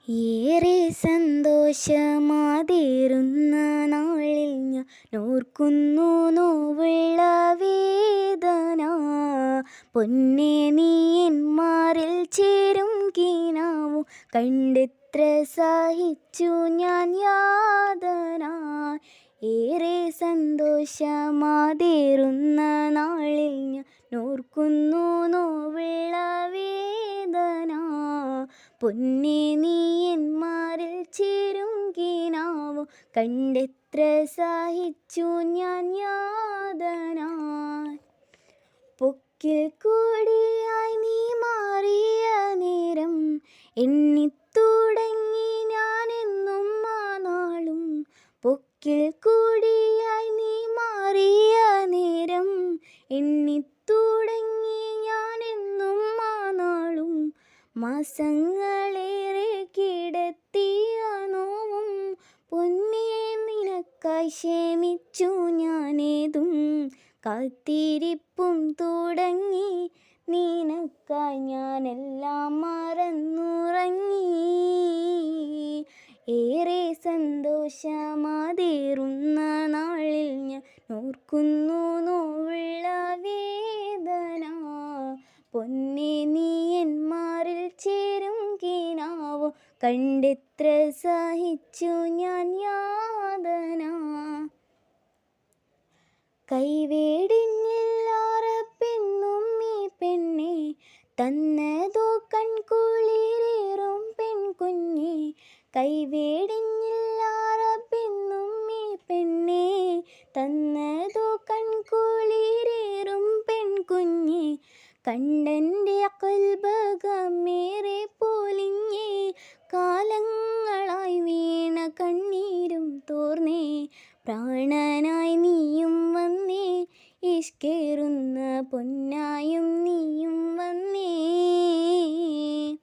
ഏറെ സന്തോഷമാതേറുന്ന നാളിൽ ഞാൻ ഓർക്കുന്നു നോവുള്ള വേദന. പൊന്നേ നീ എന്മാരിൽ ചേരും കീനാവു കണ്ടെത്ര സഹിച്ചു ഞാൻ യാതന. ഏറെ സന്തോഷമാതേറുന്ന നാളിൽ ഞാൻ ഓർക്കുന്നു നോവുള്ള വേദന. പൊന്നേ നീ എന്മാരിൽ ചേരും കീനാവു കണ്ടെത്ര സഹിച്ചു ഞാൻ യാതന. പൊക്കിൽ കൂടിയായി നീ മാറിയ നേരം എണ്ണിത്തുടങ്ങി ഞാനെന്നും ആ നാളും. പൊക്കിൽ കൂടിയായി നീ മാറിയ നേരം എണ്ണിത്തുടങ്ങി ഞാനെന്നും ആ നാളും. മാസങ്ങളേറെ കിടത്തിയ നോവും പൊന്നേ നിനക്കായി ക്ഷമിച്ചു ഞാനേതും. കാത്തിരിപ്പും തുടങ്ങി നിനക്കായി ഞാനെല്ലാം മറന്നുറങ്ങി. ഏറെ സന്തോഷമാതേറുന്ന നാളിൽ ഞാൻ ഓർക്കുന്നു നോവുള്ള വേദന. പൊന്നേ നീ എന്മാരിൽ ചേരും കീനാവു കണ്ടെത്ര സഹിച്ചു ഞാൻ യാതന. കൈവേടിഞ്ഞില്ലാറപ്പെന്നും ഈ പെണ്ണെ തന്നതോ കൺകുളിരേറും പെൺകുഞ്ഞെ. കൈവേടിഞ്ഞില്ലാറപ്പെന്നും ഈ പെണ്ണെ തന്നതോ കൺകുളിരേറും പെൺകുഞ്ഞെ. കണ്ടെൻ്റെ കൽബകമേറെ പൊലിഞ്ഞേ കാലങ്ങളായി വീണ കണ്ണീരും തോർന്നേ. പ്രാണനായി നീയും വന്നേ ഇഷ്കേറുന്ന പൊന്നായും നീയും